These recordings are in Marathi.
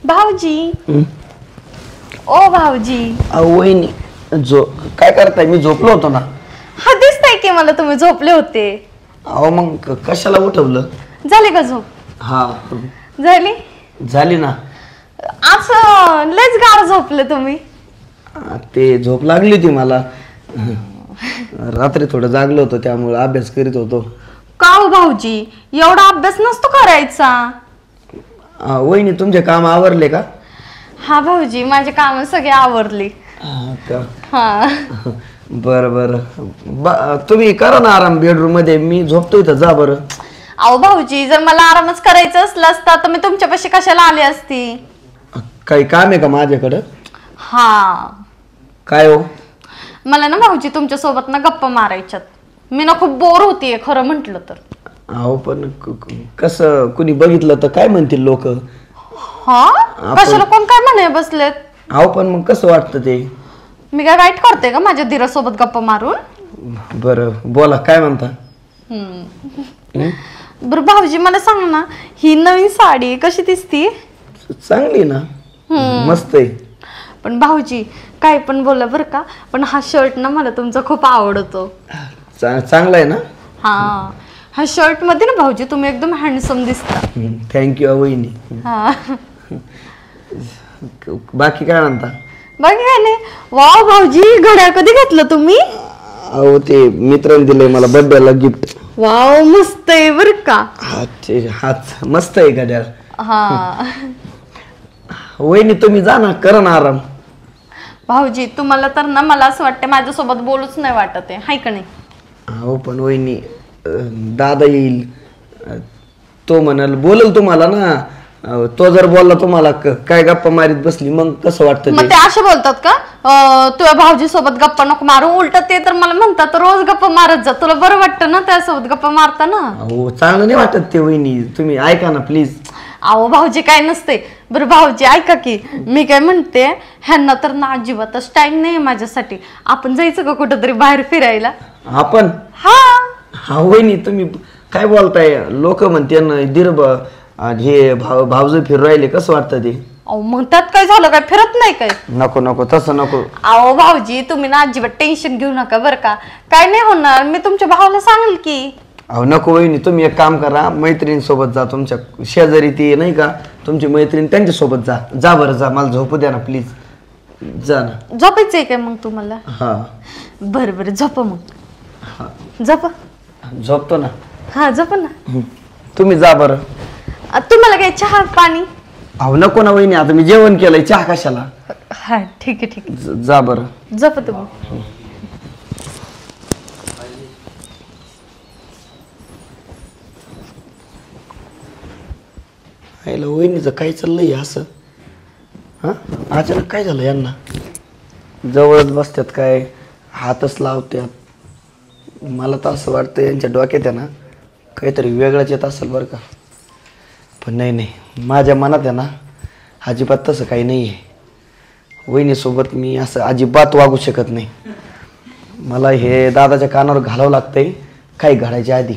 भाऊजी ओ भाऊजी वहिनी काय करताय? मी झोपलो होतो ना. हा दिसतंय की मला तुम्ही झोपले होते. अहो मग कशाला उठवलं? झाली का झोप? हा झाली ना. आज लयच गार झोपले तुम्ही. ते झोप लागली होती मला. रात्री थोडं जागलो होतो त्यामुळे अभ्यास करीत होतो. का हो भाऊजी एवढा अभ्यास नसतो करायचा? वहिनी तुमचे काम आवरले का? हा भाऊजी माझे काम सगळे आवरले. हा बर बर तुम्ही करा ना आराम बेडरूम मध्ये. मी झोपतोय तर जा बरं. अहो भाऊजी जर मला आरामच करायचं असलं असता तर मी तुमच्यापाशी कशाला आली असती? काही काम आहे का माझ्याकडं? हा काय हो? मला ना भाऊजी तुमच्या सोबत ना गप्पा मारायच्यात. मी ना खूप बोर होतीये खरं म्हंटल तर. अहो पण कसं कुणी बघितलं तर काय म्हणतील लोक? हा कशाला कोण काय म्हणे बसलेत? अहो पण मग कसं वाटतं ते? मी काय वाईट करते का माझ्या धीरासोबत गप्पा मारून? बरं बोला काय म्हणता? बरं भाऊजी मला सांग ना ही नवीन साडी कशी दिसती? चांगली ना. मस्त आहे. पण भाऊजी काय पण बोला बरं का पण हा शर्ट ना मला तुमचा खूप आवडतो. चांगला आहे ना? हा शर्ट मध्ये ना भाऊजी तुम्ही एकदम हँडसम दिसता. थँक्यू वहिनी. हा बाकी काय म्हणता? बाकी काय नाही. वाव भाऊजी घड्याळ कधी घेतलं तुम्ही? अहो ते मित्राने दिलंय मला बर्थडेला गिफ्ट. वाव मस्त आहे बर का. हात मस्त आहे घड्याळ. हा वहिनी तुम्ही जा ना करा ना आराम. भाऊजी तुम्हाला तर ना मला असं वाटतं माझ्यासोबत बोलूच नाही वाटत आहे हाय का नाही? हो पण वहिनी दादा येईल तो म्हणाल बोलल तुम्हाला ना. तो जर बोलला तुम्हाला काय गप्पा मारीत बसली मग कसं वाटतं? मग ते असे बोलतात का तुझ्या भाऊजी सोबत गप्पा नको मारू? उलट ते तर मला म्हणतात रोज गप्पा मारत जा. तुला बरं वाटतं ना त्यासोबत गप्पा मारताना? हो चांगलं नाही वाटत ते वहिनी. तुम्ही ऐका ना प्लीज. अहो भाऊजी काय नसते. बरं भाऊजी ऐका की मी काय म्हणते ह्यांना तर ना अजिबातच टाइम नाही माझ्यासाठी. आपण जायचं का कुठंतरी बाहेर फिरायला? आपण? हा वहिनी तुम्ही काय बोलताय? लोक म्हणते ना दीर हे भाऊजी फिरू राहिले कसं वाटतं ते? अहो मग त्यात काय झालं? काय फिरत नाही काय? नको नको तसं नको. अहो भाऊजी तुम्ही ना अजिबात टेन्शन घेऊ नका बरं का. काय नाही होणार. मी तुमच्या भावाला सांगेल की. अहो नको वहिनी तुम्ही एक काम करा मैत्रिणीसोबत जा. तुमच्या शेजारी ती नाही का तुमची मैत्रीण त्यांच्यासोबत जा. जा बरं जा. मला झोपू द्या ना प्लीज. जा ना. झोपायचंय काय मग तुम्हाला? हा बरं बरं झोप मग. झोप. झोपतो ना. हा झोप ना. तुम्ही जा बरं. तुम्हाला काय चहा पाणी? अहो नको ना वहिनी आता मी जेवण केलंय. चहा कशाला? हा ठीक आहे ठीक आहे. जा बरं. झोप तुम्ही. वहिनीचं काय चाललंय असं? हा अचानक काय झालं यांना? जवळच बसतात काय हातच लावतात. मला तर असं वाटतं यांच्या डोक्यात आहे ना काहीतरी वेगळंच येत असेल बरं का. पण नाही माझ्या मनात आहे ना अजिबात तसं काही नाही आहे. वहिनीसोबत मी असं अजिबात वागू शकत नाही. मला हे दादाच्या कानावर घालावं लागतंय काही घडायच्या आधी.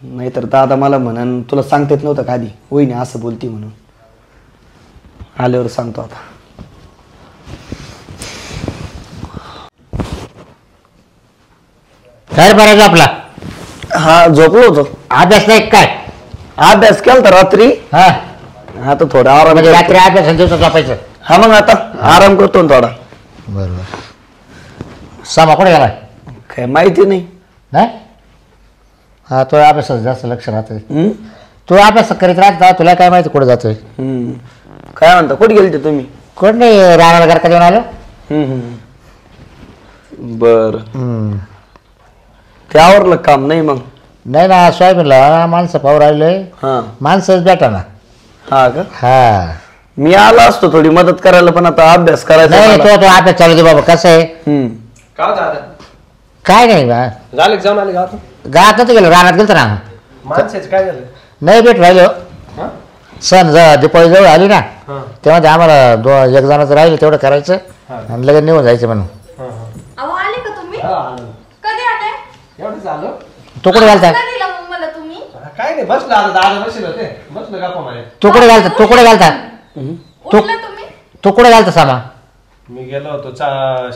नाहीतर दादा मला म्हणन तुला सांगता येत नव्हतं का आधी वहिनी असं बोलती म्हणून. आल्यावर सांगतो आता. काय बरं झोपला? हा झोपलो होतो. अभ्यास नाही काय? अभ्यास केला तर रात्री. हा आता थोडा आराम. म्हणजे रात्री अभ्यास आणि दिवसा झोपायचं? हा मग आता आराम करतो ना थोडा. बरोबर. सामा कुठे गेला? काय माहिती नाही. नाही हा तो अभ्यासात जास्त लक्ष राहतोय. तू अभ्यास करीत राहता तुला काय माहिती कुठे जातोय? काय म्हणता कुठे गेलते तुम्ही? कोण नाही राहणार घर का देऊन आलो. बर ते आवरलं काम नाही मग? नाही ना सोयाबीनला माणसं पाहू राहिले. हा माणसंच भेटा ना. हा का? हा मी आला असतो थोडी मदत करायला पण आता अभ्यास करायचा. नाही तो अभ्यास चालू दे बाबा. कसं आहे काय नाही बा झाले जाऊन आले गावात? गावात गेलो रानात गेलो ना. माणसाचं काय झालं? नाही भेट राहिलो. सण दिपाळी जवळ आली ना तेव्हा आम्हाला एक जणाचं राहिलं तेवढं करायचं आणि लगेच निघून जायचं म्हणून. आले का तुम्ही? कधी आले? एवढं झालं? तू कुठे घालता? दिला मग मला तुम्ही? काय नाही बसलो आता दादा बसले होते बसलो गप्पा मारत. तू कुठे घालता? उठले तुम्ही? तू कुठे घालता सामा? मी गेलो होतो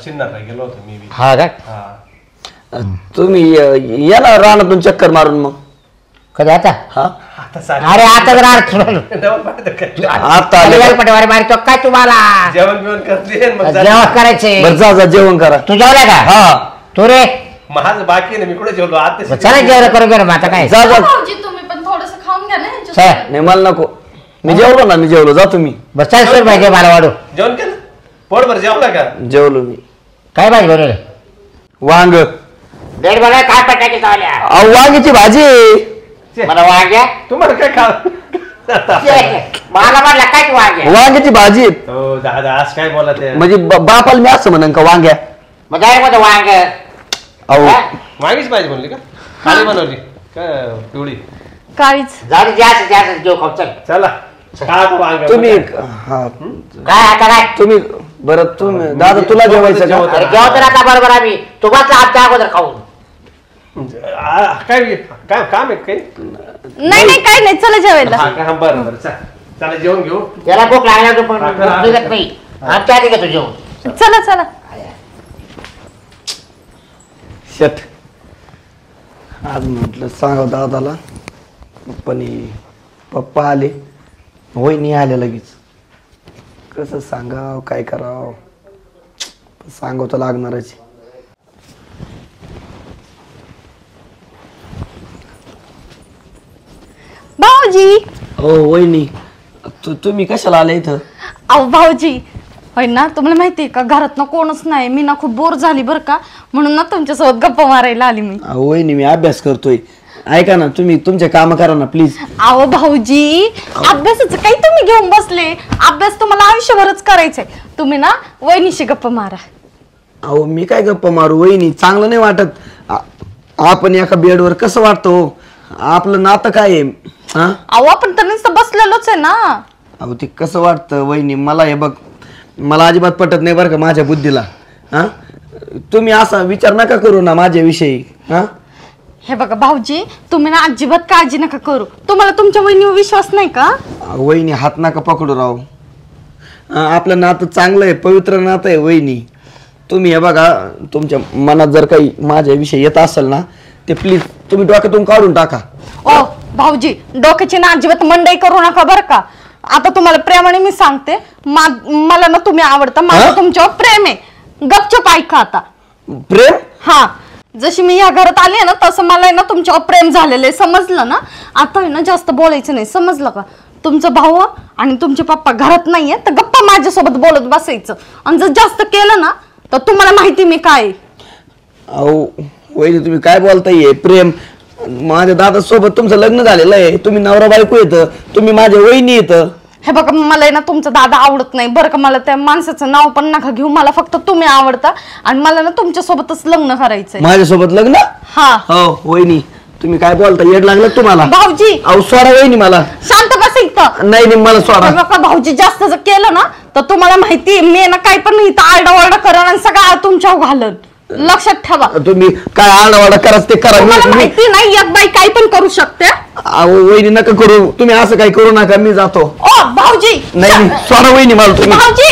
शिन्नरला गेलो होतो मी बी. हा का? हा तुम्ही या ना रानातून चक्कर मारून मग. कधी आता? हा आता सांग. अरे आता जर डबल पाहिजे काय? आता आले. पटवारी मारतो काय तुम्हाला? जेवण बिवण करते मग जा. जेवण करायचे. बरं जा जेवण करा. तू जेवला का? हा तू रे माझं बाकी नाही, मी कुठे जेवलो आता. चला जेवण करून घे ना मग आता काय? जा जा. भाऊजी तुम्ही पण थोडस खाऊन घ्या ना चल. ह्यांच्यासोबत. नाही मला नको. मी जेवलो ना, मी जेवलो. जा तुम्ही. बस चल सोड पाहिजे मला वाढू. जेवण केलं पोटभर जेवला का? जेवलो मी. काय भाजी बनवलं? वांग. डेट बघा काय पटाकी चावल्या. अहो वांग्याची भाजी. मला वांग्या तुम्हाला काय खा? मला म्हटलं काय तू वांग्या? वांग्याची भाजी. हो दादा आज काय बोला ते? म्हणजे बापाला मी असं म्हणन का वांग्या. मग काय मध्ये वांग? अहो वांगीच पाहिजे म्हणली का? खाली बनवली काय पिवळी? काळीच. जाऊ दे जास्त जेव खाऊ चल. चला खा आता वांग. तुम्ही हा काय आता काय? तुम्ही बरं तुम्ही दादा तुला जेवायचं का? अरे जेवतो ना आता बरोबर आम्ही. तू बसला आमच्या अगोदर खाऊन. काय काय काम आहे काही? नाही काही नाही, चला जेवायला. हा का? बरं बरं चला जेवण घेऊ. त्याला भूक लागल्यावर तू पण निघत नाही. आमच्या आधी का तू जेवण? चला चला. शेट आज म्हटलं सांगाव दादाला, पण पप्पा आले, वहिनी आल्या लगेच. कसं सांगाव काय करावं, सांगाव तर लागणारच. भाऊजी. हो वहिनी तुम्ही कशाला आले इथं? अहो भाऊजी होय ना, तुम्हाला माहितीये का घरात ना कोणच नाही. मी ना खूप बोर झाली बरं का, म्हणून ना तुमच्यासोबत गप्पा मारायला आली मी. वहिनी मी अभ्यास करतोय. ऐका ना तुम्ही तुमचे काम करा ना प्लीज. अहो भाऊजी अभ्यासाचं काही तुम्ही घेऊन बसले. अभ्यास तुम्हाला आयुष्यभरच करायचंय. तुम्ही ना वहिनीशी गप्पा मारा. अहो मी काय गप्पा मारू वहिनी, चांगलं नाही वाटत. आपण एका बेडवर कसं वाटतो? आपलं नातं काय आहे? हा अहो आपण तर नुसतं बसलेलोच आहे ना. अहो ते कसं वाटतं वहिनी, मला हे बघ, मला अजिबात पटत नाही बरं का माझ्या बुद्धीला. हा तुम्ही असा विचार नका करू ना माझ्याविषयी. हा हे बघा भाऊजी, तुम्ही ना अजिबात काळजी नका करू. तुम्हाला तुमच्या वहिनीवर विश्वास नाही का? वहिनी हात नका पकडू राव. आपलं नातं चांगलं आहे, पवित्र नातं आहे वहिनी. तुम्ही हे बघा, तुमच्या मनात जर काही माझ्याविषयी येत असेल ना, ते प्लीज तुम्ही डोक्यातून काढून टाका. ओ भाऊजी डोक्याची ना अजिबात मंडई करू नका बरं का. आता तुम्हाला प्रेमाने मी सांगते, मला ना तुम्ही आवडता, माझं तुमच्यावर प्रेम आहे. गपचूप ऐका आता. प्रेम? हा जशी मी या घरात आले ना, तसं मला ना तुमच्यावर प्रेम झालेलं आहे, समजलं ना? आता आहे ना जास्त बोलायचं नाही, समजलं का? तुमचा भाऊ आणि तुमचे पप्पा घरात नाहीये तर गप्पा माझ्यासोबत बोलत बसायचं. आणि जर जास्त केलं ना तर तुम्हाला माहिती मी काय. अहो वहिनी तुम्ही काय बोलताय? प्रेम? माझ्या दादा सोबत तुमचं लग्न झालेलं आहे. तुम्ही नवरा बायको येतं, तुम्ही माझ्या वहिनी येतं. हे बघा मला ना तुमचा दादा आवडत नाही बरं का. मला त्या माणसाचं नाव पण नका घेऊ. मला फक्त तुम्ही आवडता आणि मला ना तुमच्या सोबतच लग्न करायचंय. माझ्यासोबत लग्न? हा हो वहिनी तुम्ही काय बोलता? येड लागलं तुम्हाला? भाऊजी अहो सोडा वहिनी मला. शांत बस इथं. नाही नाही मला सोडा. बघा भाऊजी जास्त जर केलं ना तर तुम्हाला माहिती मी ना काही पण इथं आरडाओरडा करण आणि सगळं तुमच्यावर घालन. लक्षात ठेवा. तुम्ही काय आरडाओरडा करा ते करा. तुम्हाला माहिती नाही एक बाई काही पण करू शकते. अहो वहिनी नका करू, तुम्ही असं काही करू नका, मी जातो. ओ भाऊजी नाही सोडा वहिनी मला तुम्ही. भाऊजी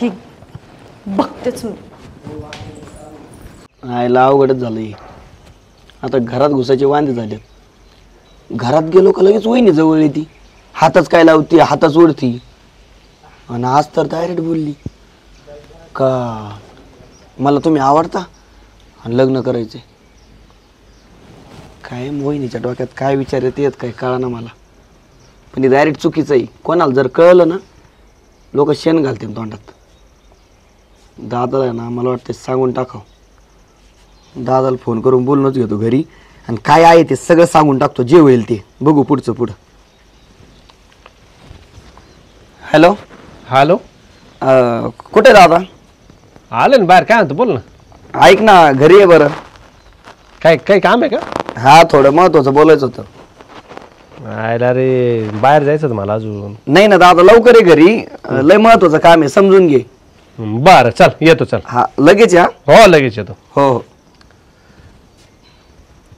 ही बघतेच मी. आयला अवघडच झालंय. आता घरात घुसायचे वांदे झालेत. घरात गेलो का लगेच वहिनी जवळ येते, हातच काय लावते, हातच ओढती. आणि आज तर डायरेक्ट बोलली का मला तुम्ही आवडता आणि लग्न करायचे. काय मोहिनीच्या डोक्यात काय विचार येत काय कळा ना मला. पण ते डायरेक्ट चुकीचं आहे. कोणाला जर कळलं ना लोक शेण घालतील तोंडात. दादाला ना मला वाटतं सांगून टाकाव. दादाला फोन करून बोलणंच घेतो घरी आणि काय आहे ते सगळं सांगून टाकतो. जे होईल ते बघू पुढचं पुढं. हॅलो हॅलो कुठे दादा? आले ना बाहेर. काय म्हणतो बोल ना. ऐक ना घरी आहे बरं. काय काय काम आहे का? हा थोडं महत्वाचं बोलायचं होतं. आयला रे बाहेर जायचं होतं मला अजून. नाही ना दादा लवकर आहे घरी, लय महत्वाचं काम आहे, समजून घे. बरं चल येतो चल. हा लगेच या. हो लगेच येतो. हो हो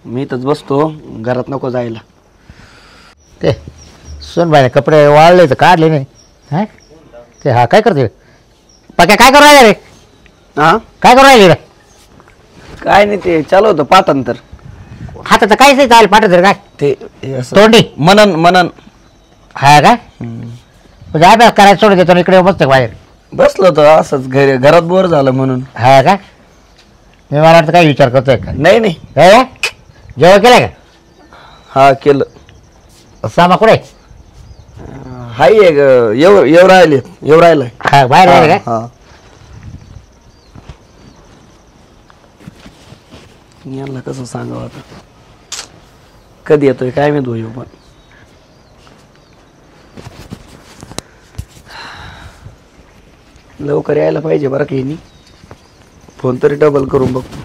मी इथंच बसतो, घरात नको जायला. ते सोनबाईने कपडे वाळले तर काढले नाही हां ते हा काय करते पक्या काय करू राहिले रे हा काय करू राहिले रे काय नाही ते चालू होतं पाठांतर हाताचं काहीच नाही चालेल पाठवत रे काय ते हे असं तोंडी मनन मनन हा काय म्हणजे अभ्यास करायला सोडून देतो इकडे बसतो बाहेर बसलो होतो असंच घरात बोर झालं म्हणून. हा का मी मला वाटतं काय विचार करतोय का नाही नाही हे जेवण केलं का हा केलं. सामा कुठे हाय येऊ राहिलाय. हा बाहेर राहिले का हा यांना कसं सांगावं आता कधी येतोय काय मी धुयो पण लवकर यायला पाहिजे बरं की नाही फोन तरी डबल करून बघतो.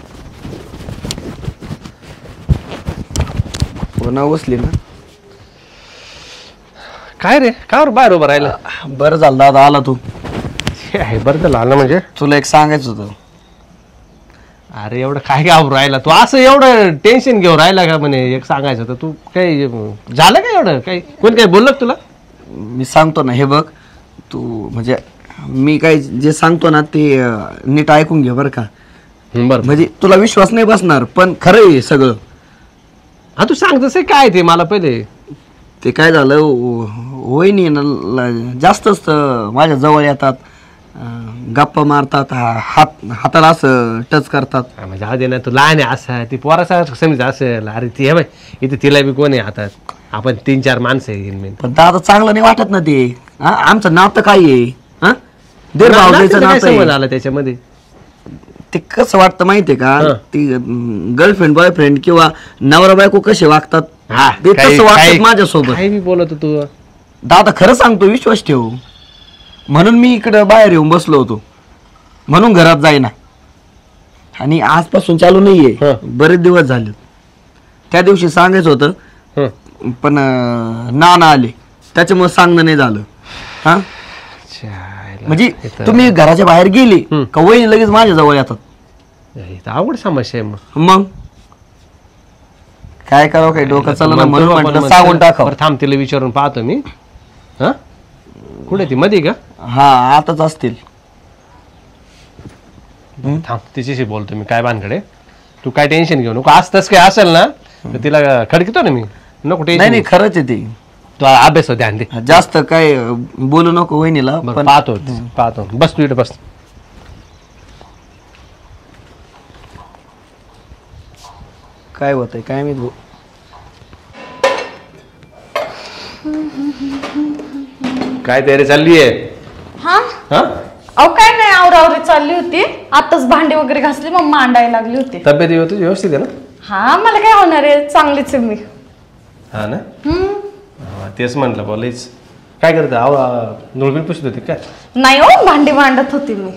फोन उचली ना. काय रे का बाहेर उभं राहिलं? बरं झालं दादा आला तू. बरं झालं आलं म्हणजे तुला एक सांगायचं होतं. अरे एवढं काय गाव राहिला तू असं एवढं टेन्शन घेऊन राहिला का म्हणे एक सांगायचं तर तू काही झालं का एवढं काही कोण काही बोललं का तुला? मी सांगतो ना हे बघ तू म्हणजे मी काय जे सांगतो ना ते नीट ऐकून घे बरं का. बरं म्हणजे तुला विश्वास नाही बसणार पण खरं आहे सगळं. हा तू सांग तसं काय ते मला पहिले. ते काय झालं वहिनी ना जास्तच माझ्या जवळ येतात गप्पा मारतात हाताला असं टच करतात. म्हणजे हा दे ना तू लहान आहे असं ती पोरासा समज असेल. अरे ती हे बाय इथे तिला बी कोण आहे हातात आपण 3-4 माणसं आहे. पण दादा चांगलं नाही वाटत ना ते. आमचं नातं काय आहे हा दीर भावनेचं नातं आहे. आलं त्याच्यामध्ये ते कसं वाटतं माहितीये का ती गर्लफ्रेंड बॉयफ्रेंड किंवा नवरा बायको कसे वागतात ते तसं वाटतं माझ्यासोबत. काय मी बोलत तू दादा खरं सांगतो विश्वास ठेव म्हणून मी इकडं बाहेर येऊन बसलो होतो म्हणून घरात जाईना आणि आजपासून चालू नाहीये बरेच दिवस झाले. त्या दिवशी सांगायचं होतं पण ना आले त्याच्यामुळे सांगणं नाही झालं. हा म्हणजे तुम्ही घराच्या बाहेर गेली का वहिनी लगेच माझ्या जवळ येतात. आवड समस्या आहे मग काय करावं काही डोकं चाललं ना म्हणून म्हटलं सांगून टाकावं. थांब तिला विचारून पाहतो मी. हा कुठे ती मध्ये का? हा आताच असतील. थांब तिच्याशी बोलतो मी काय बांधकडे. तू काय टेन्शन घेऊ नको आज तस काय असेल ना तर तिला खडकितो ना मी नको टेन्शन. नाही खरंच आहे ते. तू अभ्यास ध्यान दे जास्त काय बोलू नको वहिनीला. पाहतो बस तू इथे बस. काय होतंय काय मी काय तयारी चालली आहे? हा हा अहो काय नाही आवरावरी चालली होती आताच भांडी वगैरे घासली मग मांडायला लागली होती. तब्येत तुझी व्यवस्थित आहे ना? हा मला काय होणार आहे चांगलीच आहे मी. हा ना तेच म्हटलं बोलायच. काय करत नोळबील पुसत होती काय? नाही हो भांडी मांडत होती मी.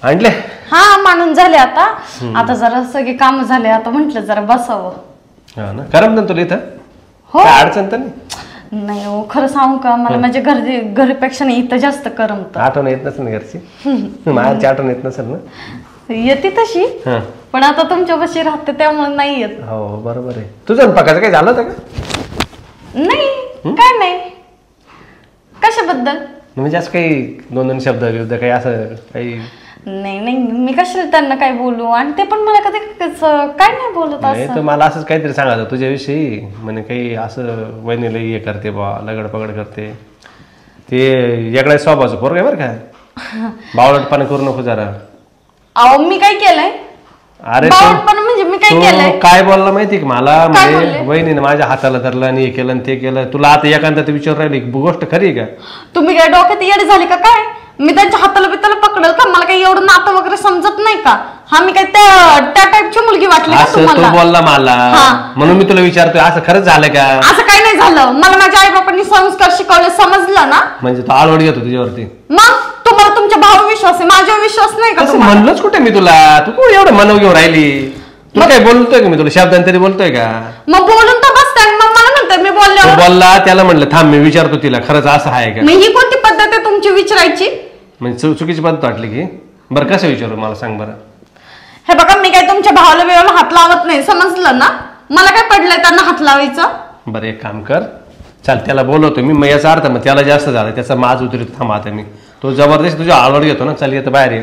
आणले हा मांडून झाले आता जरा सगळे काम झाले आता म्हंटल जरा बसावं. हा ना करमत ना तुला इथं? हो काय अडचण तर नाही? नाही हो खरं सांगू का मला माझ्या घरीपेक्षा नाही इथं जास्त करमत. आठवण येत नसेल ना घरची? मायाची आठवण येत नसेल ना? येते तशी पण आता तुमच्या बशी राहते त्यामुळे नाही येत. हो बरोबर आहे. तुझं पकाचं काही झालं होतं का? नाही काय नाही. कशाबद्दल म्हणजे असं काही 2-2 शब्द विरुद्ध काही असं काही? नाही मी कशाला त्यांना काय बोलू आणि ते पण मला कधी काय नाही बोलत नाही असं. तर मला असंच काहीतरी सांगायचं तुझ्याविषयी म्हणे काही असं वहिनीला हे करते बा लगड पगड करते ते वेगळ्या स्वभावाचं पोरग आहे बरं का. बावळटपणा करू नको जरा. अहो मी काय केलंय? अरे बावळटपणा म्हणजे मी काय केलंय? काय बोलला माहिती का मला काय म्हणजे बोलले? वहिनीने माझ्या हाताला धरलं आणि हे केलं आणि ते केलं. तुला आता एखादा विचार राहिली गोष्ट खरी आहे का? तुम्ही काय डोक्यात येडे झाले का काय? मी त्यांच्या हाताला बिताला पकडल का? मला काही एवढं नातं वगैरे समजत नाही का? हा मी काय त्या टाईपची मुलगी वाटली का असं तो तुम्हाला? बोलला मला म्हणून मी तुला विचारतोय असं खरंच झालं का? असं काही नाही झालं. मला माझ्या आई बापांनी संस्कार शिकवले समजलं ना. म्हणजे तो आळवड घेतो तुझ्यावरती. मग तुम्हाला तुमच्या भावावर विश्वास आहे माझ्यावर विश्वास नाही का असं तुम्हाला? म्हणलंच कुठे मी तुला? तू कोण एवढं मनव घेऊन राहिली? तू काय बोलतोय का मी तुला शब्दांतरी बोलतोय का? मग बोलून तर बसताय मग मला म्हणताय मी तो बोलल्यावर. बोलला त्याला म्हणलं थांब मी विचारतो तिला खरंच असं आहे का? मग ही कोणती पद्धत आहे तुमची विचारायची? म्हणजे चुकीची पद्धत वाटली की? बरं कसं विचारू मला सांग बरं. हे बघा मी काय तुमच्या भावाला बिवाला हात लावत नाही समजलं ना. मला काय पडलंय त्यांना हात लावायचं? बरं एक काम कर चल त्याला बोलवतो मी, मग याचा अर्थ मग त्याला जास्त झालं, त्याचा माज उतरतो. थांब आता मी तो जबरदस्त तुझ्या आवड घेतो ना. चल येतं बाहेर ये.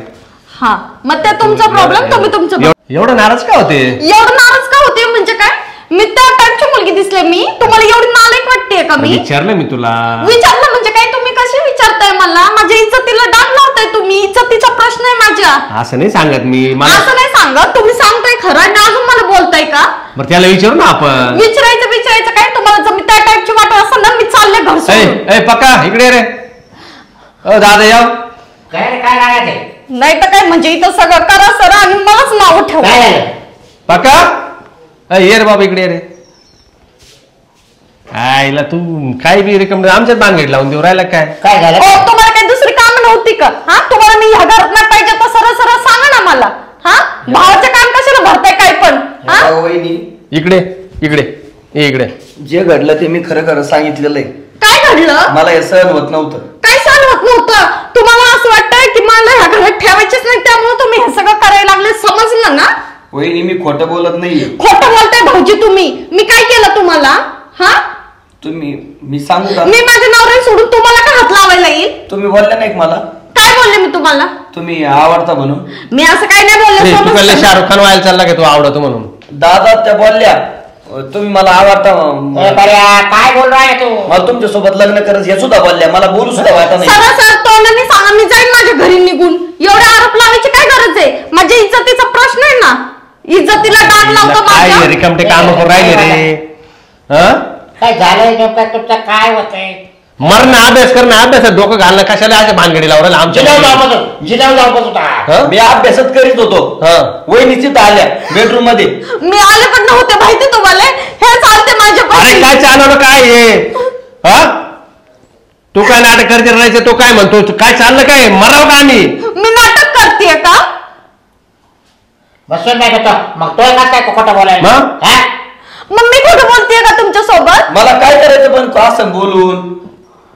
हा मग ते तुमचा प्रॉब्लेम, तुम्ही तुमचं. एवढं नाराज का होते? एवढं नाराज का होते म्हणजे काय? मी त्या टाईपची मुलगी दिसले मी तुम्हाला? एवढी नालायक वाटते का मी? विचारलं मी तुला. विचारलं म्हणजे काय? तुम्ही कशी विचारताय मला? माझ्या इज्जतीला डाग लावताय तुम्ही. इज्जतीचा प्रश्न आहे माझ्या. असं नाही सांगत मी. मला असं नाही सांगत. तुम्ही सांगताय खरं आणि अजून मला बोलताय का? बरं त्याला विचारू ना आपण. विचारायचं काय? तुम्हाला जर मी त्या टाईपची वाटत असेल ना, मी चालले घर सोडून. ए पक्का इकडे रे. दादा याव. काय काय लागायचं? नाही तर काय म्हणजे इथं सगळं करा सर आणि मलाच नाव ठेवा. काय झालं? पक्का ये रे बाबा इकडे रे. आईला तू काय बी रिकम आमच्यात बांधगड लावून देऊ राहिला काय? काय झालं? तुम्हाला काही दुसरी काम नव्हती का? हा तुम्हाला मी ह्या घरात नाही पाहिजे तर सरळ सरळ सांगा ना मला. हा भावाचे काम कशाला भरताय काय पण? हा वहिनी इकडे इकडे ये इकडे. जे घडलं ते मी खरं खरं सांगितलेलं आहे. काय घडलं? मला हे सहन होत नव्हतं. काय सहन होत नव्हतं? तुम्हाला असं वाटतंय की मला ह्या घरात ठेवायचेच नाही त्यामुळे तुम्ही हे सगळं करायला लागले, समजलं ना? वहिनी मी खोटं बोलत नाहीये. खोटं बोलताय भाऊजी तुम्ही. मी काय केलं तुम्हाला? हा मी सांगू का? मी माझ्या नवऱ्याला सोडून तुम्हाला का हात लावायला येईल? तुम्ही बोलले नाही का मला? काय बोलले मी तुम्हाला? तुम्ही आवडता म्हणून. मी असं काही नाही तू बोलले. पहिले शाहरुख खान व्हायला चालला का तू आवडतो म्हणून? दादा त्या बोलल्या तुम्ही मला आवडता. काय बोल रहा है तू? मला तुमच्या सोबत लग्न करायचं हे सुद्धा बोलल्या. मला बोलू सुद्धा वाटत नाही. सर तोंडाने सांगा, मी जाईन माझ्या घरी निघून. एवढे आरोप लावायची काय गरज आहे? माझ्या इज्जतीचा प्रश्न आहे ना. इज्जतीला डाग लावतो काय माझ्या. रिकामटे काम करून राहिले रे? काय झालंय नेमकं? तुमचं काय होतंय? मरण अभ्यास करणं, अभ्यासात डोकं घालणं कशाला अशा भानगडी लावलं आमच्या? जिनाव जाऊ होता. मी अभ्यासात करीत होतो. वहिनीची आल्या बेडरूम मध्ये. मी आले पण नव्हते माहिती तुम्हाला. हे चालते माझ्या अरे काय चालवलं काय हे? तू काय नाटक करते राहायचं? तो काय म्हणतो? काय चाललं काय? मराव का आम्ही? मी नाटक करतेय का? बसून नाही होतं मग तो काय खोटं बोलायला? मग मी खोटं बोलतेय का तुमच्या सोबत? मला काय करायचं पण असं बोलून?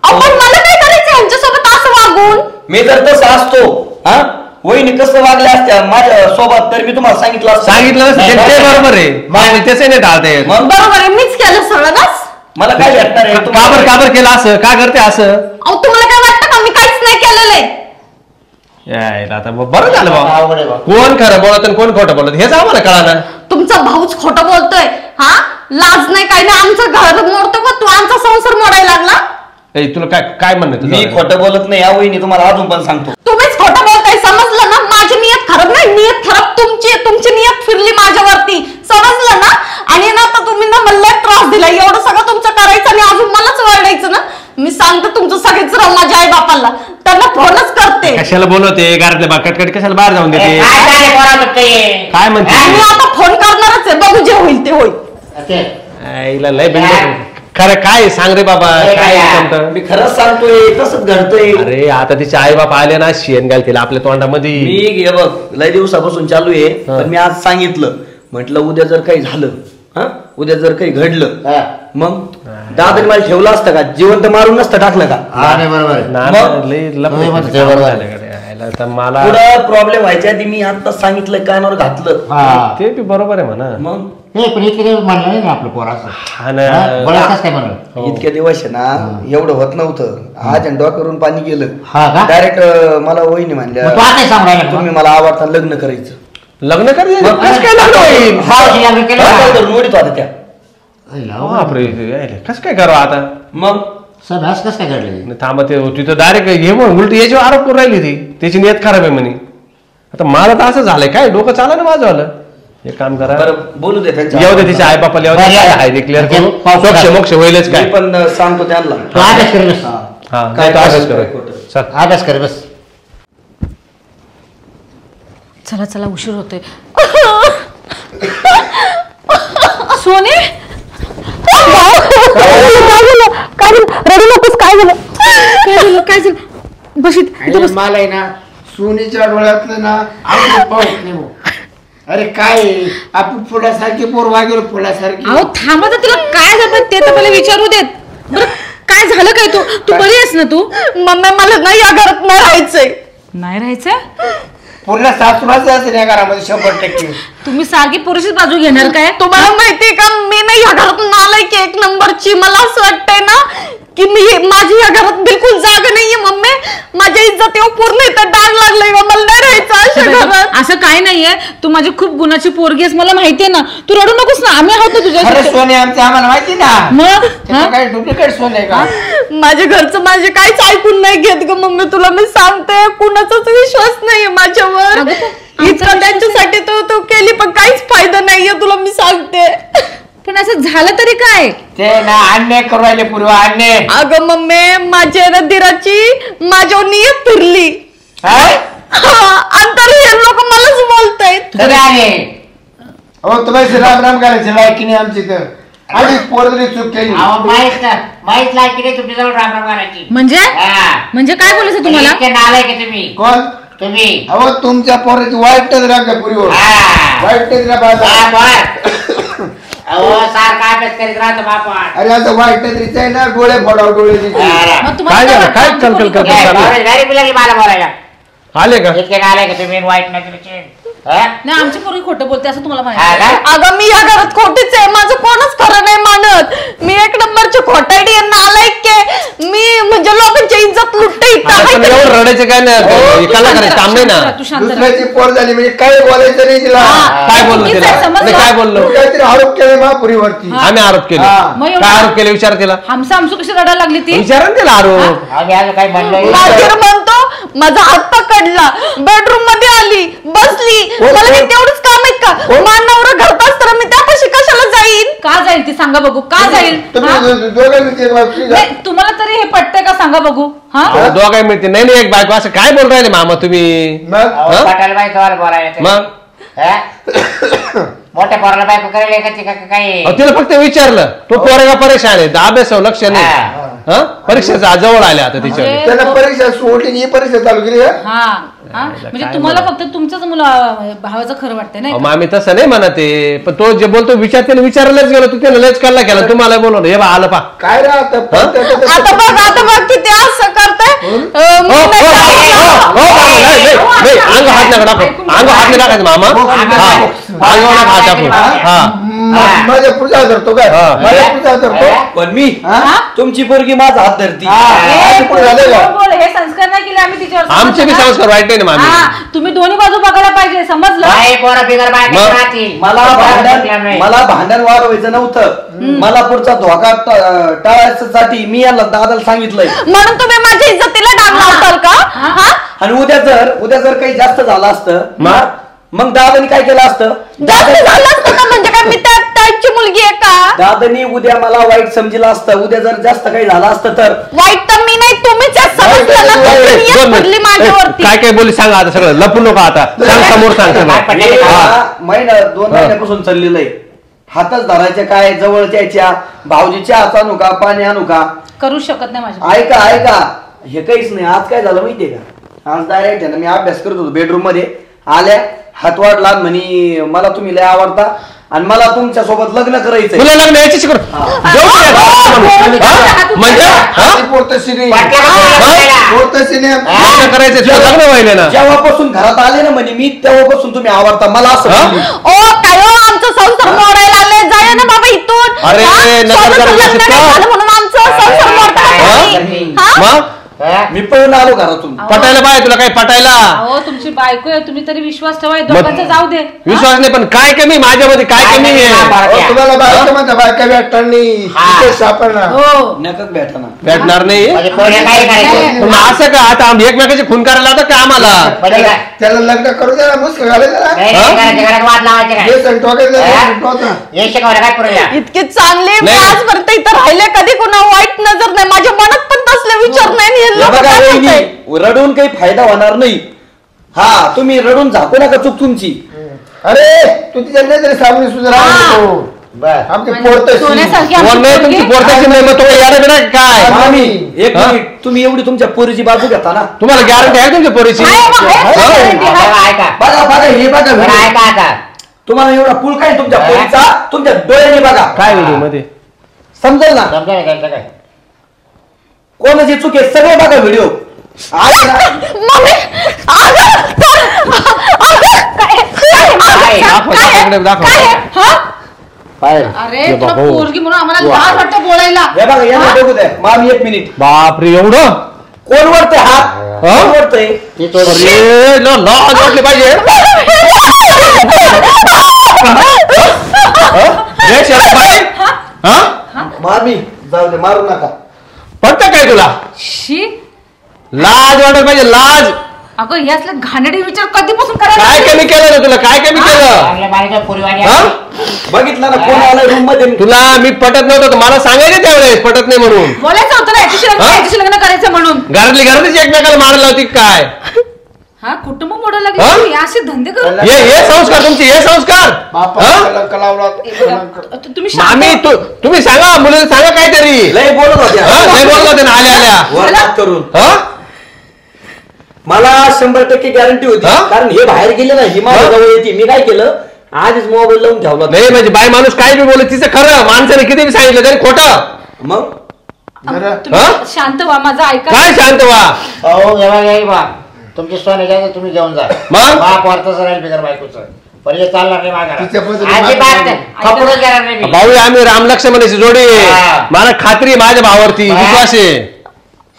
आपण मला काय करायचं यांच्या सोबत असं वागून? मी तर तसं असतो. हा वहिनी कसं वागल्या असत्या माझ्या सोबत तर मी तुम्हाला सांगितलं असतं. सांगितलं ते बरोबर आहे. मग त्याचे नाही टाळता येत. बरोबर आहे, मीच केलं सगळं बस. मला काय भेटणार आहे? काबर केलं असं? का करते असं? तुम्हाला काय वाटतं का मी काहीच नाही केलेलं आहे? आता बरं झालं बाबा. कोण खरं बोलत आणि कोण खोटं बोलत हेच आम्हाला कळालं. तुमचा भाऊच खोटं बोलतोय. हा लाज नाही काही नाही. आमचं घर मोडतो का तू? आमचा संसार मोडायला लागला. तुला काय काय म्हणणं? मी खोटं बोलत नाही या वहिनी, तुम्हाला अजून पण सांगतो. तुम्हीच खोटं बोलताय, समजलं ना? माझी नियत खराब नाही, नियत खराब तुमची नियत फिरली माझ्यावरती, समजलं ना? आणि ना आता तुम्ही ना मला त्रास दिला. एवढं सगळं तुमचं करायचं आणि अजून मलाच वरडायचं ना? मी सांगते तुमचं सगळेच राव माझ्या आई बापाला. त्यांना फोनच करते. कशाला बोलवते? घरातल्या कटकट कशाला बाहेर जाऊन देते? काय म्हणते? मी आता फोन करणारच आहे. बघू जे होईल ते होईल. लय बिंदू खरं काय सांग रे बाबा. काय मी खरंच सांगतोय तसंच घडतंय. अरे आता तिचे आई बाप आले ना शेण घालतील आपल्या तोंडामध्ये. मी हे बघ लय दिवसापासून चालू आहे. पण मी आज सांगितलं म्हटलं उद्या जर काही झालं, उद्या जर काही घडलं मग दादाने मला ठेवलं असतं का? जिवंत मारून नसतं टाकलं का? मला पुढं प्रॉब्लेम व्हायच्या आधी मी आता सांगितलं कानावर घातलं. ते बी बरोबर आहे म्हणा. मग पण इतके म्हणलं नाही ना आपलं पोराचं. इतक्या दिवस आहे ना एवढं होत नव्हतं. आज डोक्यावरून पाणी गेलं. हा का? डायरेक्ट मला वहिनी म्हणल्या तुम्ही मला आवडता लग्न करायचं. लग्न करायचं? मोडीत होता त्या. कसं काय करावं आता? मग सर आज कसं काय घडलं? थांबा ते तिथं डायरेक्ट हे म्हणून उलट याच्यावर आरोप करून राहिली ती. त्याची नियत खराब आहे म्हणे. आता मला तर असं झालंय काय डोकं चाला ना माझं आलं. एक काम करा, बोलू दे त्यांच्या. येऊ दे तिच्या आई बापाला येऊ दे. क्लिअर करू मोक्ष मोक्ष होईलच काय. पण सांगतो त्यांना. अभ्यास कर बस. काय अभ्यास कर. अभ्यास कर बस. चला चला उशीर होतोय. सोने रडू नकोस. काय झालं? काय झालं? बशीत मला आहे ना सोनीच्या डोळ्यातलं ना आपण पाहत नाही. अरे काय आपण फुलासारखी पोर वागेल फुलासारखी. अहो थांबा तर, तिला काय झालं ते तर मला विचारू देत. बरं काय झालं काय? तू बरी आहेस ना? तू मम्मी मला नाही या घरात नाही राहायचंय. नाही राहायचंय? पूर्ण सासूराचं असेल या घरामध्ये 100%. तुम्ही सारखी पुरुषच बाजू घेणार काय? तुम्हाला माहितीये का मी नाही या घरात नालायक आहे 1 नंबरची. मला असं वाटतंय ना की माझी या घरात बिलकुल जागा नाहीये मम्मी. माझ्या इज्जतीवर पूर्ण इथं डाग लागलाय. मला नाही राहायचं अशा घरात. असं काय नाहीये, तू माझी खूप गुणाची पोरगी आहेस, मला माहितीये ना. तू रडू नकोस ना, आम्ही आहोत ना खरं तुझ्या. सोने आमचं आम्हाला माहिती ना. मग त्याचं काय डुप्लिकेट सोने आहे का? माझ्या घरचं माझे काहीच ऐकून नाही घेत ग मम्मी. तुला मी सांगते कुणाचाच विश्वास नाहीये माझ्यावर. इतकं त्यांच्यासाठी तो केली पण काहीच फायदा नाहीये तुला मी सांगते. पण असं झालं तरी काय? ते ना अन्याय करू राहिले पूर्व अन्याय. अगं मम्मी माझ्या दिराची माझ्यावर नियत फिरली. अंतर हे लोक मलाच बोलतायत. हो तुम्ही राम राम करायचे लायकी नाही आमची तर. आधी पोरदरी चूक केली. माहित लायकी नाही तुमच्याजवळ राम राम करायची. म्हणजे काय बोलायचं तुम्हाला? नालाय का तुम्ही? कोण तुम्ही अहो तुमच्या पोराची वाईटच राग पुरीवर. वाईटच राग. अहो सारखा अभ्यास करीत राहतो बापा. अरे आता वाईटच आहे ना डोळे फोडाव डोळे. मग तुम्हाला काय झालं? वाटतं काय आमची कलकल पोरगी करतो? काय? गाडी लागली मला बोलायला. आले का? इतके नालाय का तुम्ही? वाईट नाही. नाही, आमची पोरगी खोटं बोलते असं तुम्हाला माहिती आहे. अगं मी या घरात खोटीच आहे. माझं कोणच खरं नाही मानत. मी 1 नंबरची खोटाडी नालायक आहे. मी म्हणजे लोकांची इज्जत लुटते. एवढं रडायचं काय नाही, एकाला करायचं काम नाही ना. तू शांत राहा. दुसऱ्याची पोर झाली म्हणजे काय बोलायचं नाही तिला. काय बोललो तुम्ही तिला? समजलं? नाही, काय बोललो? तू काहीतरी आरोप केले महापुरीवरती. आम्ही आरोप केले. मग एवढं- काय आरोप केले विचार तिला? हमसा हमसू कशी रडायला लागली ती? विचारा ना तिला आरोप. आम्ही आज काय म्हणलं? माझीर म्हणतो माझा हात पकडला, बेडरूम मध्ये आली, बसली. मला काही तेवढंच काम आहे का? मानवरा घरात असताना मी त्यापाशी कशाला जाईन? का जाईल ती सांगा बघू, का जाईल? हा? तुम्ही दोघांनी नाही, तुम्हाला तरी हे पटतंय का सांगा बघू? हा दोघाही मिळते. नाही नाही, एक बायको असं काय बोल राहिले मामा तुम्ही? मग अहो, पटायला बाई तुम्हाला बोलायला. मग मोठ्या पोराला बायको करायला एकाची का काय? अहो, तिला फक्त विचारलं तो पोरगा परेशान आहे, अभ्यासावर लक्ष नाही. हा? परीक्षेचा जवळ आल्या आता तिच्या. म्हणजे- त्याला परीक्षा सोडली ही परीक्षा चालू केली का? हा हा? म्हणजे तुम्हाला फक्त तुमच्याच भावाचं खरं वाटतंय नाही? मामी तसं नाही म्हणत आहे, पण तो जे बोलतो विचार त्याने विचारायलाच गेलो, तू त्याला लयच कल्ला केला. तुम्हाला बोलवलं हे बा आलं पा. काय राहतं आता बघ किती असं करते. अंग हात नका टाकू, अंग हात नाही टाकायचं मामा. हा अंगावर हात टाकू. हा माझ्या पूजा धरतो काय? हा. माझ्या पूजा धरतो. पण मी तुमची पोरगी माझा हात धरती. हा, पुढे झालं का? बोल, हे संस्कार नाही केले आम्ही तिच्यावर. आमचे बी समजलं संस्कार वाईट नाही ना का? मामी. हा, तुम्ही दोन्ही बाजू बघायला पाहिजे, समजलं? बाई पोरं बिगर बायको मग? राहतील. मला भांडण वाढवायचं नव्हतं. मला पुढचा धोका टाळायसाठी मी याला दादाला सांगितलंय. म्हणून तुम्ही माझ्या इज्जतीला डाग लावताल का? हा? आणि उद्या जर काही जास्त झालं असतं मग दादानी काय केलं असतं? जास्त झालं असतं का? म्हणजे काय मी त्या टाईपची मुलगी आहे का? दादानी उद्या मला वाईट समजलं असतं. उद्या जर जास्त काही झालं असतं तर वाईट तर मी नाही, तुम्हीच आहे. समजलं ना? तुमची नियत पडली माझ्यावरती. काय काय बोली सांगा आता, सगळं लपू नका आता. सांग, समोर सांग सगळं. हे हा. महिना 2 महिन्यापासून चाललेलं आहे. हातच धरायच्या काय जवळच्या भाऊजीच्या हात आणू का, पाणी आणू का? करू शकत नाही माझ्या. ऐका हे काहीच नाही. आज काय झालं माहितीये का? आज डायरेक्ट आहे ना, मी अभ्यास करत होतो बेडरूम मध्ये, आल्या हात वाढला म्हणे मला तुम्ही लय आवडता आणि मला तुमच्या सोबत लग्न करायचंय. तुला लग्न यायची शिकवण म्हणजे करायचं लग्न व्हायला ना. जेव्हापासून घरात आले ना म्हणे मी तेव्हापासून तुम्ही आवडता मला असं म्हणली. ओ काय हो, आमचं संसार मोडायला आले. जाय ना बाबा इथून. अरे, हा? नका सोबत करू लग्न शिकवा. नाही झालं म्हणून आमचं संसार मोडता. मग मी पळून आलो घरातून. पटायला पाहिजे तुला, काय पटायला? अहो तुमची बायको आहे, तुम्ही तरी विश्वास ठेवा. दोघांचा जाऊ दे. विश्वास नाही, पण काय कमी माझ्यामध्ये, काय कमी आहे? तुम्हाला बायका म्हणता बायका भेटतानी सापडणार. हो नकच भेटाना भेटणार नाही. म्हणजे पोरं काय करायचं? पण असं का आता आम्ही एकमेकाचे खून करायला आता काय आम्हाला? म्हणजे काय? त्याला लग्न करू द्या ना, मुस्क घालायचं ना. नाही, नाही, घराच्या घरात वाद लावायचे काय? हे सांगतो हे शिकवलं काय पोरीला? इतके चांगले मी नाही. आजपर्यंत इथं राहिले, कधी कुणा वाईट नजर नाही. माझ्या मनात पण तसले विचार नाही. हे हे लोकं बघा काय वहिनी, करतायत? रडून काही फायदा होणार नाही. हा तुम्ही रडून झाकू नका चूक तुमची. अरे तू तिच्या नजरे सामने सुद्धा आमची पोरत सोन्यासारखी कोण आमची नाही तुमची पोरगी. पोरताची नाही, मग तो यार बिना काय? मामी एक हा? मिनिट, तुम्ही एवढी तुमच्या पोरीची बाजू घेता ना. तुम्हाला गॅरंटी आहे तुमच्या पोरीची? आहे बा, आहे हा? guarantee, आहे. बघा, ऐका. बघा हे बघा बरं, video. ऐका आता. तुम्हाला एवढा पुळ काय तुमच्या पोरीचा तुमच्या डोळ्याने बघा. काय व्हिडिओ मध्ये? समजेल ना समजा ना त्यांचं काय? कोणाची चूक आहे सगळे बघा व्हिडिओ. मम्मी अरे तुला पोरगी म्हणून आम्हाला लाज वाटतं बोलायला. हे बघा यांना बघू द्या मामी 1 मिनिट. बापरे एवढं कोण वरतंय हात कोण वरतंय अरे लाज वाटली पाहिजे. मामी जाऊ दे मारू नका. पडतं काय तुला शी लाज वाटत पाहिजे लाज. अगं हे असले घाणेरडे विचार कधीपासून करायला काय लागले? कमी केलं ना तुला काय कमी केलं आपल्या बारीच्या पोरीवाणी हा? बघितलं ना कोण आला रूम मध्ये. तुला मी पटत नव्हतं तर मला सांगायचं त्यावेळेस पटत नाही म्हणून. बोलायचं होतं ना याच्याशी लग्न करायचं म्हणून. घरातलीच एकमेकाला मारायला लावती काय. हा कुटुंब मोडायला हा? लागले असे धंदे करून. हे संस्कार तुमचे हे संस्कार बापा हा? कलावला तुम्ही शांत आम्ही तुम्ही सांगा मुलीला सांगा काहीतरी. लय बोलत होत्या हा? नाही बोलत होते ना आल्या आल्या वरनाद करून. हा? मला 100% गॅरंटी होती हा? कारण हे बाहेर गेले ना ही माझ्या जवळ येते. मी काय केलं आधीच मोबाईल लावून ठेवला. नाही म्हणजे बाई माणूस काय बी बोलत तिचं खरं माणसाने किती बी सांगितलं तरी खोटं. मग तुम्ही हा? शांत व्हा माझं ऐका. काय शांत व्हा. अहो बा तुमची सोने घ्या तुम्ही घेऊन जा. मग? बाप वरतच राहील बिगर बायकोचं. पण हे चालणार नाही माघारा. तिच्या पद्धतीने अजिबात खपडून घेणार नाही मी. भाऊ आम्ही रामलक्ष्मणाची जोडी आहे. हा. मला खात्री आहे माझ्या भावावरती हा. विश्वास आहे.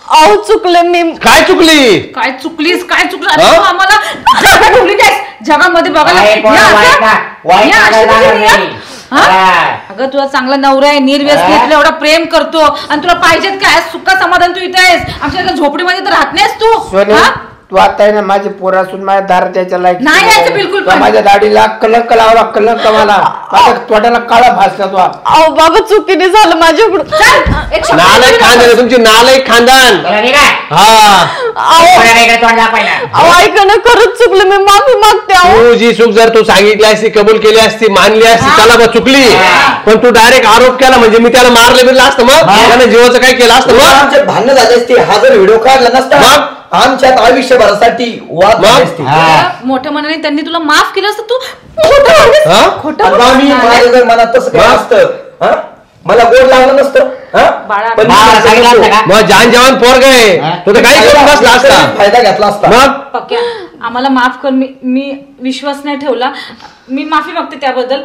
अहो चुकले मी. काय चुकली काय चुकलीस काय चुकलं अरे हा? तू आम्हाला जागा ठेवली नाहीस जगामध्ये बघायला. वाईट या वाईट आता. वाईट या अशी वागायला कशी या? नाही. हा? हा. अगं तुला चांगला नवरा आहे निर्व्यसनी आहे, तुला एवढा प्रेम करतो आणि तुला पाहिजेत काय सुख समाधान तू इथे आहेस आमच्या एका झोपडीमध्ये तर राहत नाहीस तू. सोने हा? तू आता आहे ना माझी पोरा असून माझ्या दारात यायच्या लायक नाही यायचं बिलकुल पण. माझ्या दाढीला कलंक लावला कलंक मला माझ्या तोंडाला काळा भासला तो. अहो बाबा चुकीने झालं माझ्याकडून. चल, एक शब्द नालायक बोलू खानदान नकोस. आहे तुमची नालायक खानदान. चला निघा. हा कोणाला इकडे तोंड दाखवायला. अहो ऐका ना खरंच चुकले मी माफी मागते. अहो तू जी चूक जर तू सांगितली असती कबूल केली असती मानली असती त्याला बा चुकली. पण तू डायरेक्ट आरोप केला म्हणजे मी त्याला मारलं बिरलं असतं मग त्यानं जीवाचं काय केलं असतं मग. आमचे भांडणं झाले असते हा जर व्हिडिओ काढला नसता मग? आमच्यात आयुष्यभरासाठी वाद झाले असते. मोठ्या मनाने त्यांनी तुला माफ केलं असतं तू खोटं बोललीस. हा? खोटं आणि बोललीस. आम्ही माझ्या जर मनात तसं काही मग? असतं हा? मला गोड लागलं नसतं हा? बाळा, पण मी बाळा, सांगितलं असतं का? मग जान जवान पोरग आहे तू तर काही करून बसला असता. फायदा घेतला असता. मग पक्या आम्हाला माफ कर. मी विश्वास नाही ठेवला. मी माफी मागते त्याबद्दल.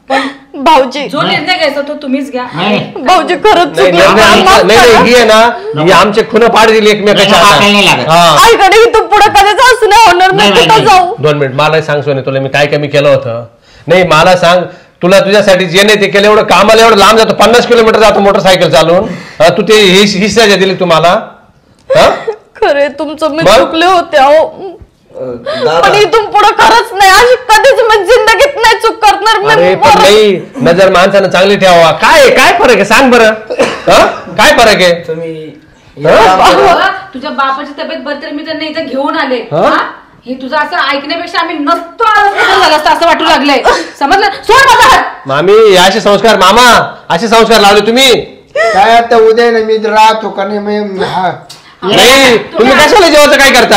पण भाऊजी जो निर्णय घ्यायचा तो तुम्हीच घ्या. नाही. भाऊजी खरंच नाही चुकले. नाही, मला माफ नाही करा. नाही, ही आहे ना ही आमचे खुन पाड दिली एकमेकाच्या नाही, हातात. नाही लागत. हा. आईकडे तू पुढे कधीच असं नाही होणार. मी नाही, कुठं नाही. जाऊ. 2 मिनिट मला सांग सोने तुला मी काय कमी केलं होतं. नाही मला सांग तुला तुझ्यासाठी जे नाही ते केलं एवढं कामाला एवढं लांब जातो 50 किलोमीटर जातो मोटरसायकल चालून. तू ते हिस्सा दिली तुम्हाला. खरे तुमचं मी मग? चुकले होते. अहो पण इथून पुढे खरंच नाही अशी कधीच मी जिंदगीत नाही चूक करणार. मी अरे पण परत- नाही नजर माणसानं चांगली ठेवा. काय काय फरक आहे सांग बरं. काय फरक आहे. तुम्ही बाबा, तुझ्या बापाची तब्येत बरी मी त्यांना इथं घेऊन आले. हा? हा? हे तुझं असं ऐकण्यापेक्षा आम्ही नसतो झालं असतं असं वाटू लागलंय. समजलं सोड माझा हात. मामी असे संस्कार मामा असे संस्कार लावले तुम्ही. काय आता उद्या ना मी राहतो का नाही मी नाही तुम्ही कशाला जेवायचं काय करता.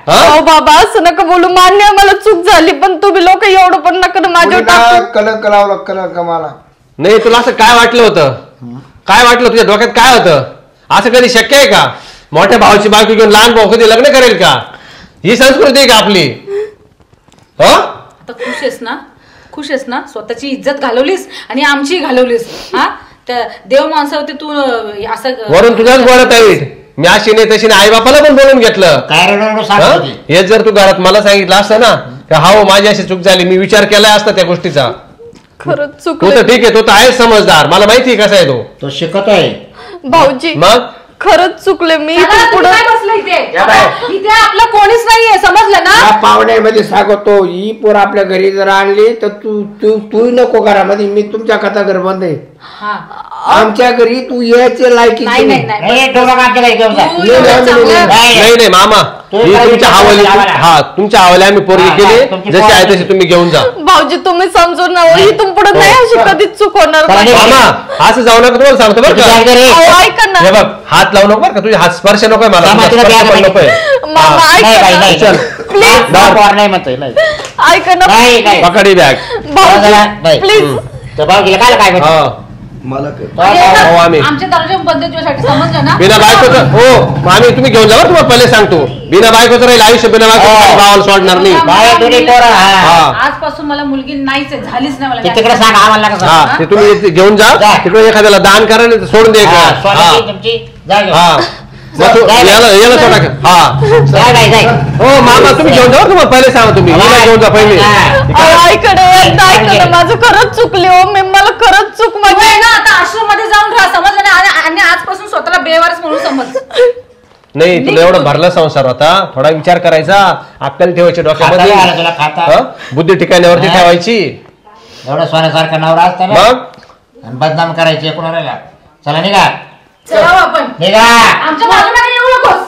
हा? अहो बाबा असं नका बोलू. मान्य आहे, मला चूक झाली पण तुम्ही लोक एवढं पण नका ना माझ्यावर टाकू. कलंक लावला कलंक मला. नाही तुला असं काय वाटलं होतं. काय वाटलं तुझ्या डोक्यात काय होतं. असं कधी शक्य आहे का. मोठ्या भावाची बायको घेऊन लहान भाऊ कधी लग्न करेल का. ही संस्कृती आहे का आपली. आता खुश आहेस ना. खुश आहेस ना. स्वतःची इज्जत घालवलीस आणि आमची घालवलीस. हा त्या देव माणसावरती तू असं वरून तुझ्याच बोलत आहे. मी अशी नाही तशी नाही आई बापाला पण बोलून घेतलं. काय रडू सांगत हा? होती. हेच जर तू घरात मला सांगितलं असतं ना की हो माझी अशी चूक झाली मी विचार केलाय असता त्या गोष्टीचा. खरंच तू चुकले तर ठीक आहे तो तर आहेच समजदार मला माहिती आहे कसा आहे तो. तो शिकतोय. भाऊजी. मग खरंच चुकले मी दादा, इथून तुम्ही पुढे. काय बसलं इथे. इथे आपलं कोणीच नाहीये समजलं ना. या पाहुण्यामध्ये सांगतो ही पोर आपल्या घरी जर आणली तर तू तू तू नको घरामध्ये. मी तुमच्या कथा घर बंद आहे. हा. आमच्या घरी तू यायचे लायकी नाही नाही नाही नाही, डोकं आमच्या घरी घेऊन जा. तू एवढं चांगलं- नाही नाही मामा ही तुमच्या हवाली हा तुमच्या हवाली आम्ही पोरगी केली जशी आहे तशी तुम्ही घेऊन जा. भाऊजी तुम्ही समजून ना इथून पुढे नाही अशी कधीच चूक होणार नाही. मामा असं जाऊ नका तुम्हाला सांगतो बरं तुझ्या का. घरी. अहो, ऐका ना हे बघ हात लावू नको बरं का. तुझे हात स्पर्श नकोय मला. मामा, तुला स्पर्श द्यायला पण नकोय. मामा नाही ऐका बाई, ना. नाही. चल प्लीज भाऊ पोर नाही म्हणतोय नाही. ऐका ना नाही काय पकडी बॅग. भाऊजी नाही. प्लीज. तर भाऊ गेला काय काय म्हणतो? हा मला हो, आम्ही आमच्या दर्जा बंद तुझ्यासाठी समजलं ना. बिना बायकोचं हो आम्ही तुम्ही घेऊन जा तुम्हाला पहिले सांगतो बिना बायकोचं राहील आयुष्य बिना बायको भावाला सोडणार नाही. बाय तुझी पोरं, हा. आजपासून मला मुलगी नाहीच आहे, झालीच नाही ते मला. तिकडे सांग आम्हाला नका हा सांगू. ते तुम्ही घेऊन जा जा. तिकडे एखाद्याला दान करा नाही तर सोडून हा, द्यायचं सोन्याची तुमची जा घेऊन. हा मग तो- जाय. याला सोडा हा जाय बाई, जाय. हो मामा तुम्ही घेऊन जा तुम्हाला पहिले सांगा तुम्ही हिला घेऊन जा पहिले हा. ऐकडे माझं खरंच चुकले हो मी मला खरंच चूक तू माझी आहे ना आता आश्रम मध्ये जाऊन राहा, समजलं ना. आणि आजपासून स्वतःला बेवारस म्हणून समज. नाही तुला एवढं भरला संसार होता थोडा विचार करायचा अक्कल ठेवायची डोक्यामध्ये खाता आलं तुला खाता. हं? बुद्धी ठिकाण्यावरती हा. ठेवायची एवढं सोन्यासारखा नवरा असता ना मग आणि बदनाम करायचे कोणाला. चला निघा चला हो आपण निघा. आमच्या बाजूला येऊ नकोस.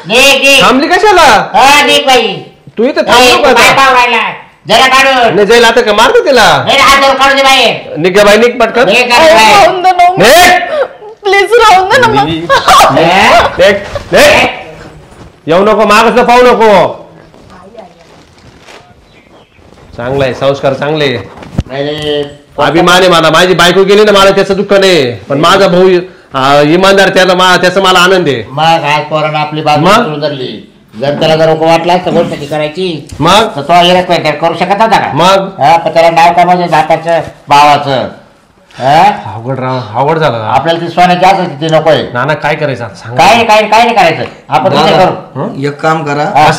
निघ निघ. थांबली कशाला हा, निघ बाई. तू इथं ए, थांबलो तू बाय का पाव राहिला. जरा काढून नाही जाईल आता का मारतो तिला नाही, हात धरून काढून दे बाहेर. निघ बाई निघ पटकन निघ काढून बाहेर. राहून दे ना निघ. प्लीज राहून दे ना मग. हा? निघ. निघ. येऊ नको मागच पाहू नको चांगलाय संस्कार चांगले नाही रे. अभिमान आहे मला माझी बायको गेली ना मला त्याचं दुःख नाही पण माझा भाऊ इमानदार त्याचा मला आनंद आहे मग आज पोरानं आपली बाजू मग? उचलून धरली. जर त्याला जर वाटला असतं गोष्ट ती करायची मग तर तो येण्यात काय करू शकत होता का. मग हा, पण त्याला नाव का म्हणजे जाताचं भावाचं. हा? अवघड झालं आपल्याला ती सोन्याची असायची ती नकोय. नाना काय करायचं आता सांग काय नाही करायचं आपण तिथे करू. एक काम करा हा.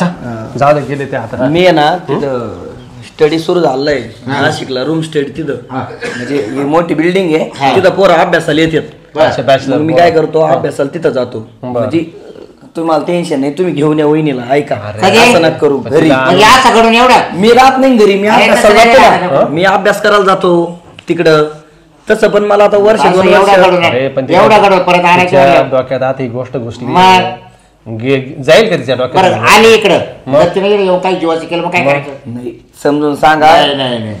जाऊ दे गेले ते आता मी आहे ना तिथं स्टडी सुरू झालाय नाशिकला रूम स्टडी तिथं म्हणजे ही मोठी बिल्डिंग हा. आहे तिथं पोरं अभ्यासाला येतात अच्छा, bachelor मग मी काय करतो अभ्यासाला तिथं जातो म्हणजे तुम्हाला टेन्शन नाही तुम्ही घेऊन या वहिनीला ऐका कधी? असं नका करू घरी म्हणजे असं घडून एवढं मी राहत नाही घरी मी अरे अभ्यासाला तसं नाही जातो राहत. ना. मी अभ्यास करायला जातो तिकडं तसं पण मला आता वर्ष असं दोन एवढं वर्ष घडून अरे, पण ते- एवढं घडून परत तिच्या आणायचं. डोक्यात आता ही गोष्ट घुसली मग? जाईल का तिच्या परत डोक्यात आली इकडं मग? जर तिने येऊन काही जीवाचं केलं मग काय करायचं. नाही समजून सांगा नाही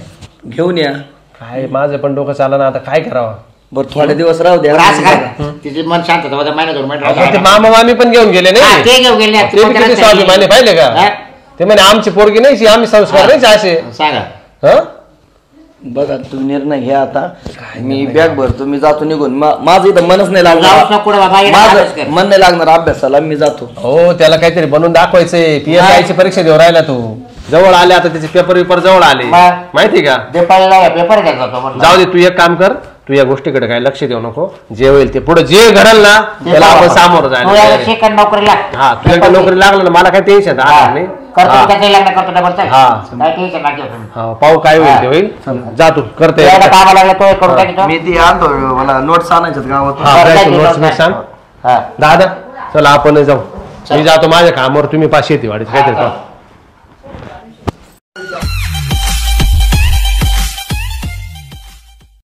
घेऊन या काय माझं पण डोकं चाललं ना आता काय करावं बरं थोडे दिवस राहू द्या बरं, असं करा. तिची मन शांत होतं. उद्या महिना 2 महिने अहो, ते राहिला. मामा मामी पण घेऊन गेले हा, नाही ते घेऊन गेले. ते बी किती स्वाभिमानी पाहिले का हा? ते म्हणे आमची पोरगी नाही आम्ही संस्कार नाही असे सांगा. हं? बघा तुम्ही निर्णय घ्या आता मी बॅग भरतो मी जातो निघून माझं इथं मनच नाही जाऊच लागणार नको कुठं बाबा, येणं अभ्यास कर. माझं मन नाही लागणार अभ्यासाला मी जातो हो त्याला काहीतरी बनवून दाखवायचंय PSI ची परीक्षा देऊ राहिला तू जवळ आले आता त्याचे पेपर जवळ आले मग? माहिती का पेपर पेपर द्यायचा होता म्हटलं. जाऊ दे तू एक काम कर तू या गोष्टीकडे काय लक्ष देऊ नको जे होईल ते पुढे जे घडल ना त्याला आपण सामोरं तू जायला याला तयार आहे. शिकण नोकरीला. हा तुला एकदा नोकरी लागलं ना मला काय टेन्शन हा. नाही करतो हा. मी त्याचं लग्न करतो डबल तर. हा. काय टेन्शन नाही घेऊ तुम्ही. हा, पाहू काय होईल ते होईल जा तू करते एवढं कामाला लागलं तो करून टाकीतो. मी ती आणतो मला नोट्स आणायच्यात गावात हा, करता काय तू येईल notes नाही. सांग हा. दादा चला आपण जाऊ मी जातो माझ्या कामावर तुम्ही पाशी येते वाडीत काहीतरी काम